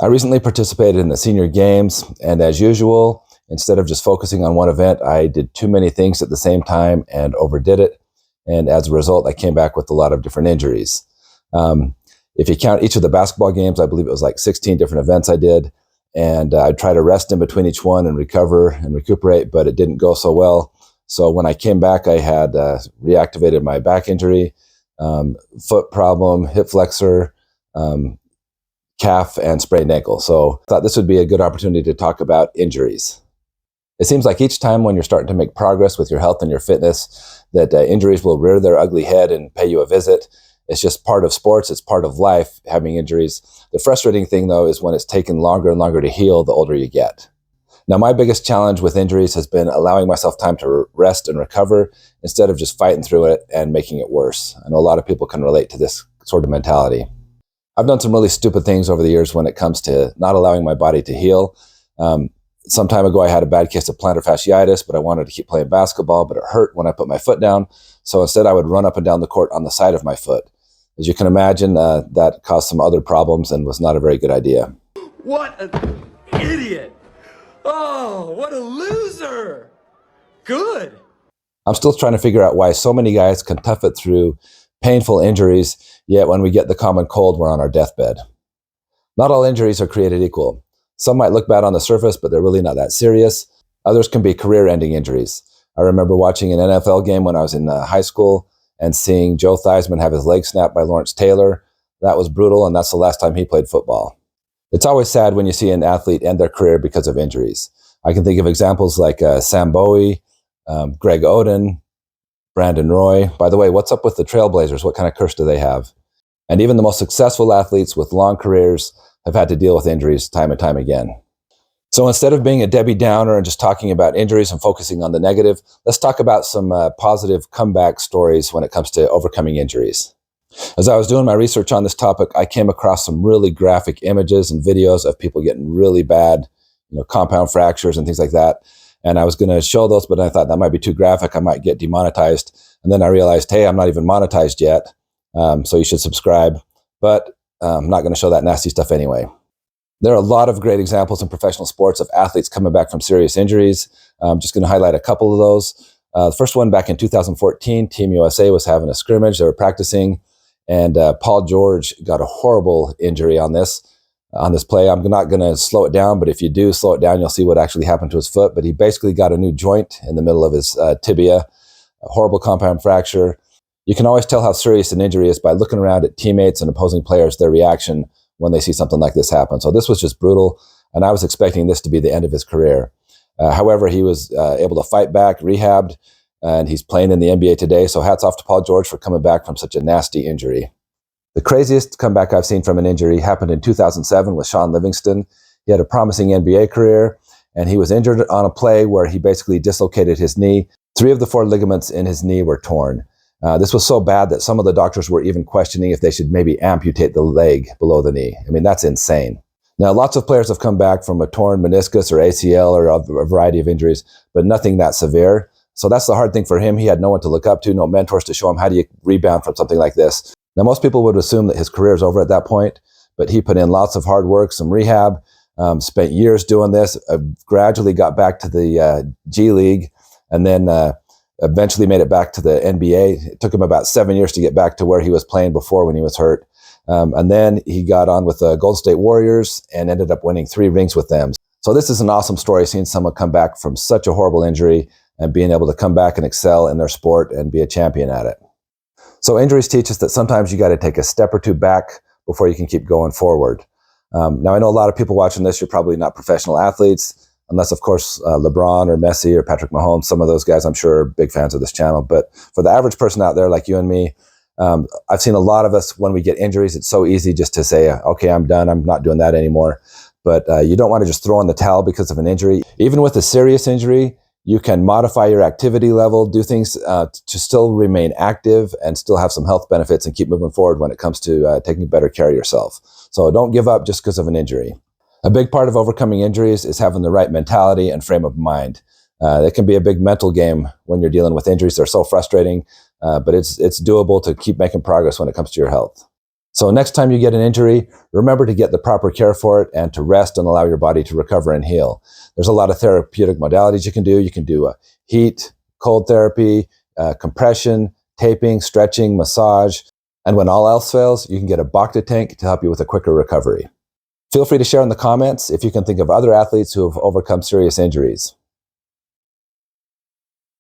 I recently participated in the senior games, and as usual, instead of just focusing on one event, I did too many things at the same time and overdid it. And as a result, I came back with a lot of different injuries. If you count each of the basketball games, I believe it was like 16 different events I did. And I'd try to rest in between each one and recover and recuperate, but it didn't go so well. So when I came back, I had reactivated my back injury, foot problem, hip flexor, calf, and sprained ankle. So I thought this would be a good opportunity to talk about injuries. It seems like each time when you're starting to make progress with your health and your fitness, that injuries will rear their ugly head and pay you a visit. It's just part of sports. It's part of life, having injuries. The frustrating thing, though, is when it's taken longer and longer to heal the older you get. Now, my biggest challenge with injuries has been allowing myself time to rest and recover instead of just fighting through it and making it worse. I know a lot of people can relate to this sort of mentality. I've done some really stupid things over the years when it comes to not allowing my body to heal. Some time ago, I had a bad case of plantar fasciitis, but I wanted to keep playing basketball, but it hurt when I put my foot down. So instead, I would run up and down the court on the side of my foot. As you can imagine, that caused some other problems and was not a very good idea. What an idiot! Oh, what a loser! Good! I'm still trying to figure out why so many guys can tough it through painful injuries, yet when we get the common cold, we're on our deathbed. Not all injuries are created equal. Some might look bad on the surface, but they're really not that serious. Others can be career-ending injuries. I remember watching an NFL game when I was in high school and seeing Joe Theismann have his leg snapped by Lawrence Taylor. That was brutal, and that's the last time he played football. It's always sad when you see an athlete end their career because of injuries. I can think of examples like Sam Bowie, Greg Oden, Brandon Roy. By the way, what's up with the Trailblazers? What kind of curse do they have? And even the most successful athletes with long careers have had to deal with injuries time and time again. So instead of being a Debbie Downer and just talking about injuries and focusing on the negative, let's talk about some positive comeback stories when it comes to overcoming injuries. As I was doing my research on this topic, I came across some really graphic images and videos of people getting really bad, compound fractures and things like that. And I was going to show those, but I thought that might be too graphic. I might get demonetized. And then I realized, hey, I'm not even monetized yet. So you should subscribe. But I'm not going to show that nasty stuff anyway. There are a lot of great examples in professional sports of athletes coming back from serious injuries. I'm just going to highlight a couple of those. The first one, back in 2014, Team USA was having a scrimmage. They were practicing, and Paul George got a horrible injury on this play. I'm not going to slow it down, but if you do slow it down, you'll see what actually happened to his foot. But he basically got a new joint in the middle of his tibia, a horrible compound fracture. You can always tell how serious an injury is by looking around at teammates and opposing players, their reaction when they see something like this happen. So this was just brutal, and I was expecting this to be the end of his career. However, he was able to fight back, rehabbed, and he's playing in the NBA today. So hats off to Paul George for coming back from such a nasty injury. The craziest comeback I've seen from an injury happened in 2007 with Sean Livingston. He had a promising NBA career, and he was injured on a play where he basically dislocated his knee. 3 of the 4 ligaments in his knee were torn. This was so bad that some of the doctors were even questioning if they should maybe amputate the leg below the knee. I mean, that's insane. Now, lots of players have come back from a torn meniscus or ACL or a variety of injuries, but nothing that severe. So that's the hard thing for him. He had no one to look up to, no mentors to show him how do you rebound from something like this. Now, most people would assume that his career is over at that point, but he put in lots of hard work, some rehab, spent years doing this, gradually got back to the G League, and then eventually made it back to the NBA. It took him about 7 years to get back to where he was playing before when he was hurt. And then he got on with the Golden State Warriors and ended up winning 3 rings with them. So this is an awesome story, seeing someone come back from such a horrible injury and being able to come back and excel in their sport and be a champion at it. So injuries teach us that sometimes you got to take a step or two back before you can keep going forward. Now, I know a lot of people watching this, you're probably not professional athletes, unless, of course, LeBron or Messi or Patrick Mahomes. Some of those guys, I'm sure, are big fans of this channel. But for the average person out there like you and me, I've seen a lot of us, when we get injuries, it's so easy just to say, okay, I'm done. I'm not doing that anymore. But you don't want to just throw in the towel because of an injury. Even with a serious injury, you can modify your activity level, do things to still remain active and still have some health benefits and keep moving forward when it comes to taking better care of yourself. So don't give up just because of an injury. A big part of overcoming injuries is having the right mentality and frame of mind. It can be a big mental game when you're dealing with injuries. They're so frustrating, but it's doable to keep making progress when it comes to your health. So next time you get an injury, remember to get the proper care for it and to rest and allow your body to recover and heal. There's a lot of therapeutic modalities you can do. You can do heat, cold therapy, compression, taping, stretching, massage. And when all else fails, you can get a Bacta tank to help you with a quicker recovery. Feel free to share in the comments if you can think of other athletes who have overcome serious injuries.